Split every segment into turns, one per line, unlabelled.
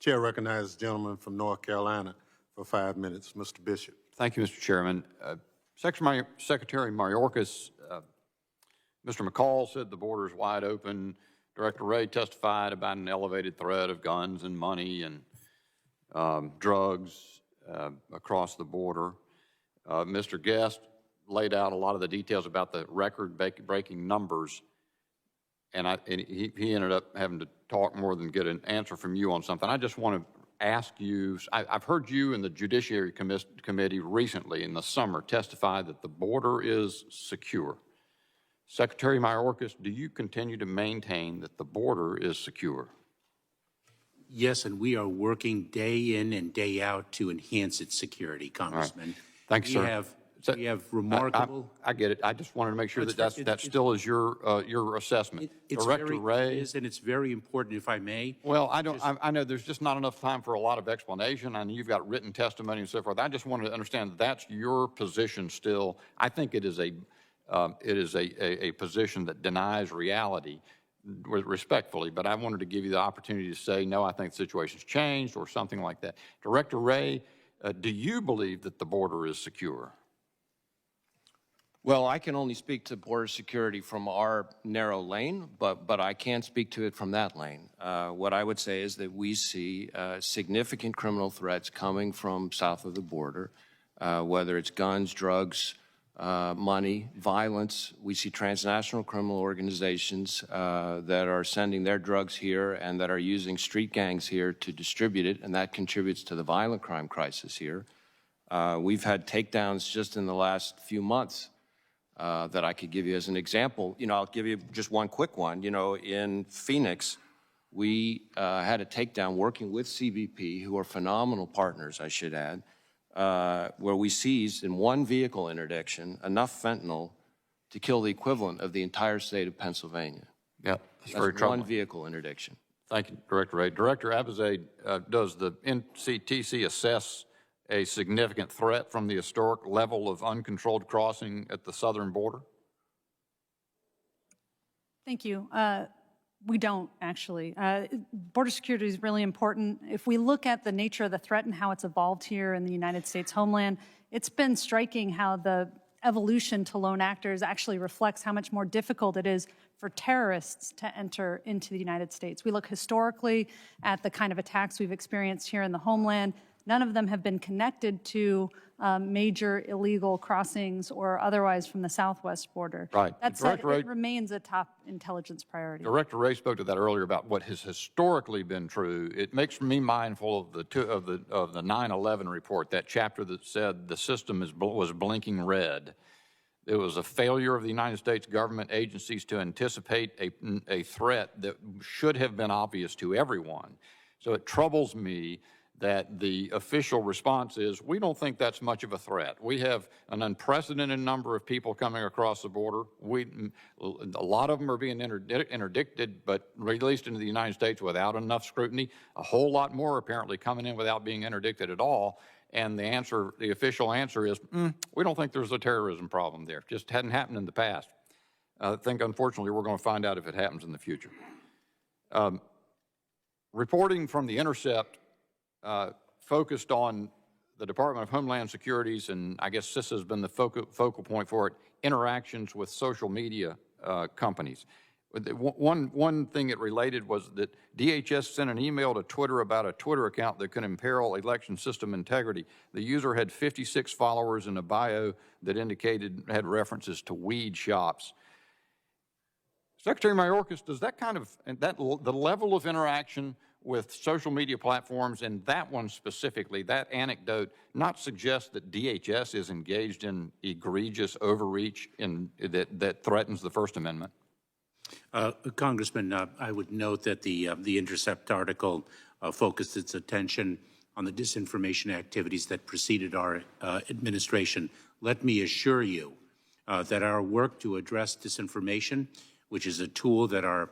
Chair recognizes the gentleman from North Carolina for 5 minutes, Mr. Bishop.
Thank you, Mr. Chairman. Secretary Mayorkas, Mr. McCall said the border is wide open. Director Wray testified about an elevated threat of guns and money and drugs across the border. Mr. Guest laid out a lot of the details about the record-breaking numbers, and he ended up having to talk more than get an answer from you on something. I just want to ask you, I've heard you in the Judiciary Committee recently in the summer testify that the border is secure. Secretary Mayorkas, do you continue to maintain that the border is secure?
Yes, and we are working day in and day out to enhance its security, Congressman.
Right. Thanks, sir.
We have remarkable.
I get it. I just wanted to make sure that still is your assessment. Director Wray.
It is, and it's very important, if I may.
Well, I know there's just not enough time for a lot of explanation, and you've got written testimony and so forth. I just wanted to understand that that's your position still. I think it is a position that denies reality, respectfully, but I wanted to give you the opportunity to say, no, I think the situation's changed or something like that. Director Wray, do you believe that the border is secure?
Well, I can only speak to border security from our narrow lane, but I can't speak to it from that lane. What I would say is that we see significant criminal threats coming from south of the border, whether it's guns, drugs, money, violence. We see transnational criminal organizations that are sending their drugs here and that are using street gangs here to distribute it, and that contributes to the violent crime crisis here. We've had takedowns just in the last few months that I could give you as an example. You know, I'll give you just one quick one. You know, in Phoenix, we had a takedown working with CBP, who are phenomenal partners, I should add, where we seized in one vehicle interdiction enough fentanyl to kill the equivalent of the entire state of Pennsylvania.
Yeah, that's very troubling.
One vehicle interdiction.
Thank you, Director Wray. Director Abizaid, does the NCTC assess a significant threat from the historic level of uncontrolled crossing at the southern border?
Thank you. We don't, actually. Border security is really important. If we look at the nature of the threat and how it's evolved here in the United States homeland, it's been striking how the evolution to lone actors actually reflects how much more difficult it is for terrorists to enter into the United States. We look historically at the kind of attacks we've experienced here in the homeland. None of them have been connected to major illegal crossings or otherwise from the southwest border.
Right.
That said, it remains a top intelligence priority.
Director Wray spoke to that earlier about what has historically been true. It makes me mindful of the 9/11 report, that chapter that said the system was blinking red. It was a failure of the United States government agencies to anticipate a threat that should have been obvious to everyone. So it troubles me that the official response is, we don't think that's much of a threat. We have an unprecedented number of people coming across the border. A lot of them are being interdicted, but released into the United States without enough scrutiny. A whole lot more apparently coming in without being interdicted at all. And the official answer is, we don't think there's a terrorism problem there. It just hadn't happened in the past. I think, unfortunately, we're going to find out if it happens in the future. Reporting from The Intercept focused on the Department of Homeland Security's, and I guess this has been the focal point for it, interactions with social media companies. One thing it related was that DHS sent an email to Twitter about a Twitter account that could imperil election system integrity. The user had 56 followers in a bio that had references to weed shops. Secretary Mayorkas, does that kind of, the level of interaction with social media platforms, and that one specifically, that anecdote, not suggest that DHS is engaged in egregious overreach that threatens the First Amendment?
Congressman, I would note that the Intercept article focused its attention on the disinformation activities that preceded our administration. Let me assure you that our work to address disinformation, which is a tool that our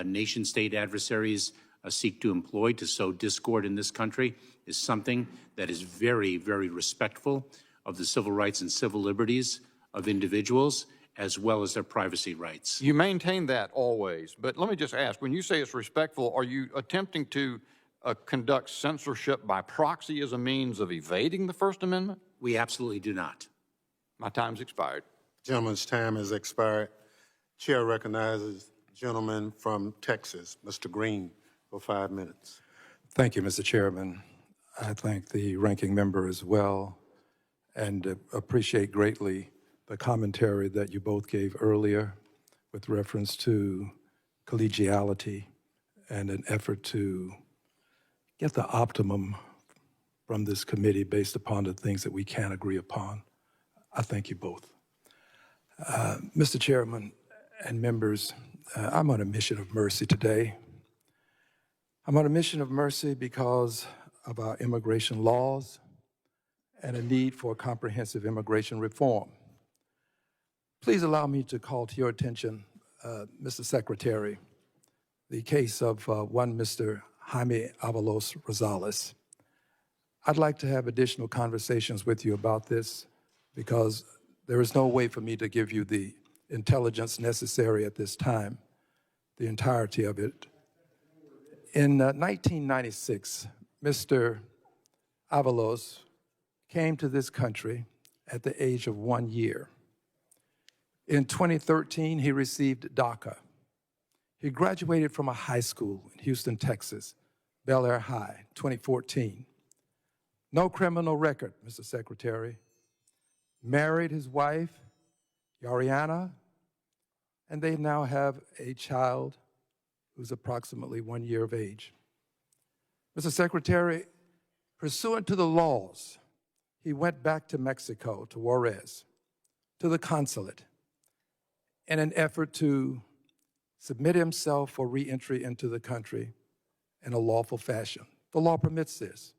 nation-state adversaries seek to employ to sow discord in this country, is something that is very, very respectful of the civil rights and civil liberties of individuals, as well as their privacy rights.
You maintain that always, but let me just ask, when you say it's respectful, are you attempting to conduct censorship by proxy as a means of evading the First Amendment?
We absolutely do not.
My time's expired.
Gentleman's time has expired. Chair recognizes gentleman from Texas, Mr. Green, for 5 minutes.
Thank you, Mr. Chairman. I thank the ranking member as well and appreciate greatly the commentary that you both gave earlier with reference to collegiality and an effort to get the optimum from this committee based upon the things that we can agree upon. I thank you both. Mr. Chairman and members, I'm on a mission of mercy today. I'm on a mission of mercy because of our immigration laws and a need for comprehensive immigration reform. Please allow me to call to your attention, Mr. Secretary, the case of one Mr. Jaime Avalos Rosales. I'd like to have additional conversations with you about this because there is no way for me to give you the intelligence necessary at this time, the entirety of it. In 1996, Mr. Avalos came to this country at the age of 1 year. In 2013, he received DACA. He graduated from a high school in Houston, Texas, Bel Air High, 2014. No criminal record, Mr. Secretary. Married his wife, Yariana, and they now have a child who's approximately 1 year of age. Mr. Secretary, pursuant to the laws, he went back to Mexico, to Juarez, to the consulate, in an effort to submit himself for re-entry into the country in a lawful fashion. The law permits this.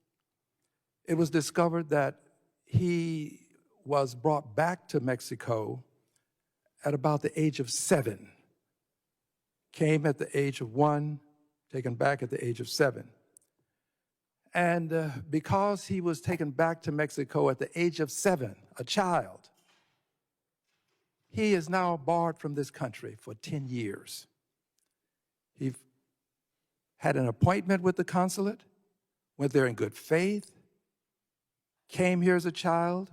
It was discovered that he was brought back to Mexico at about the age of 7, came at the age of 1, taken back at the age of 7. And because he was taken back to Mexico at the age of 7, a child, he is now barred from this country for 10 years. He had an appointment with the consulate, went there in good faith, came here as a child,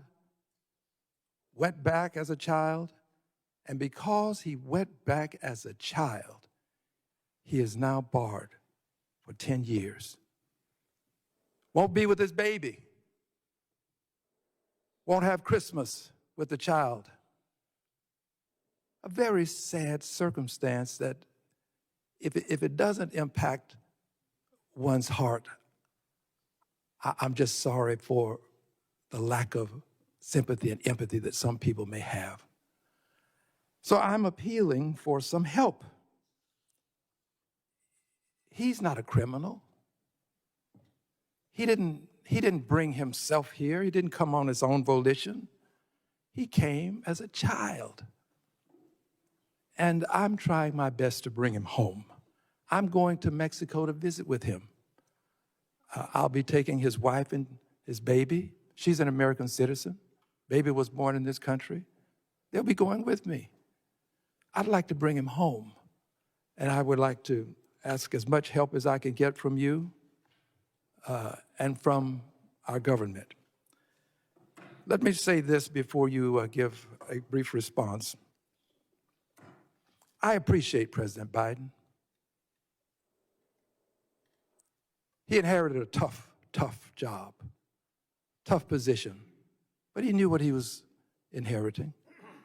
went back as a child, and because he went back as a child, he is now barred for 10 years. Won't be with his baby. Won't have Christmas with the child. A very sad circumstance that if it doesn't impact one's heart, I'm just sorry for the lack of sympathy and empathy that some people may have. So I'm appealing for some help. He's not a criminal. He didn't bring himself here. He didn't come on his own volition. He came as a child. And I'm trying my best to bring him home. I'm going to Mexico to visit with him. I'll be taking his wife and his baby. She's an American citizen. Baby was born in this country. They'll be going with me. I'd like to bring him home. And I would like to ask as much help as I can get from you and from our government. Let me say this before you give a brief response. I appreciate President Biden. He inherited a tough job, tough position, but he knew what he was inheriting,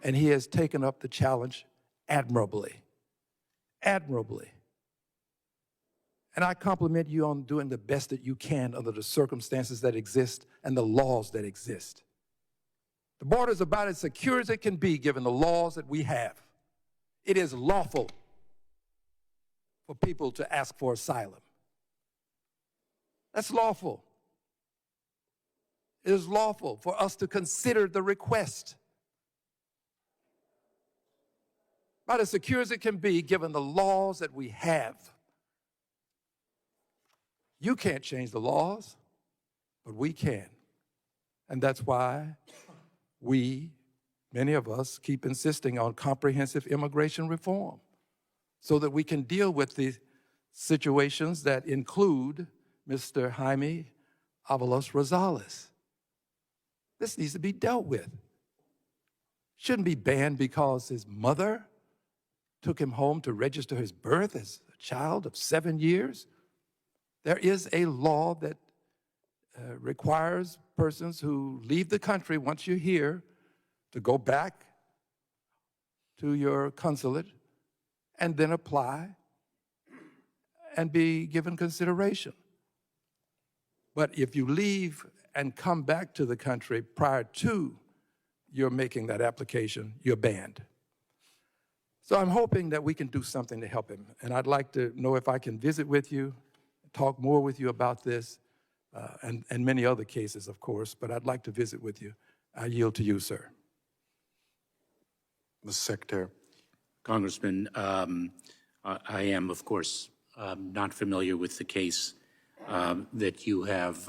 and he has taken up the challenge admirably, admirably. And I compliment you on doing the best that you can under the circumstances that exist and the laws that exist. The border is about as secure as it can be given the laws that we have. It is lawful for people to ask for asylum. That's lawful. It is lawful for us to consider the request. About as secure as it can be given the laws that we have. You can't change the laws, but we can. And that's why many of us keep insisting on comprehensive immigration reform so that we can deal with the situations that include Mr. Jaime Avalos Rosales. This needs to be dealt with. Shouldn't be banned because his mother took him home to register his birth as a child of 7 years. There is a law that requires persons who leave the country once you're here to go back to your consulate and then apply and be given consideration. But if you leave and come back to the country prior to your making that application, you're banned. So I'm hoping that we can do something to help him. And I'd like to know if I can visit with you, talk more with you about this, and many other cases, of course, but I'd like to visit with you. I yield to you, sir.
Mr. Secretary.
Congressman, I am, of course, not familiar with the case that you have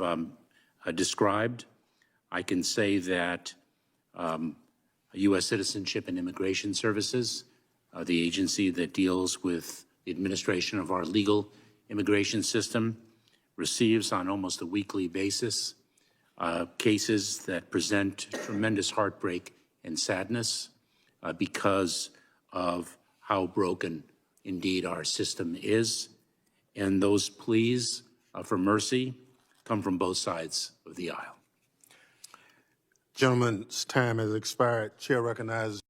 described. I can say that U.S. Citizenship and Immigration Services, the agency that deals with the administration of our legal immigration system, receives on almost a weekly basis cases that present tremendous heartbreak and sadness because of how broken indeed our system is. And those pleas for mercy come from both sides of the aisle.
Gentleman's time has expired. Chair recognizes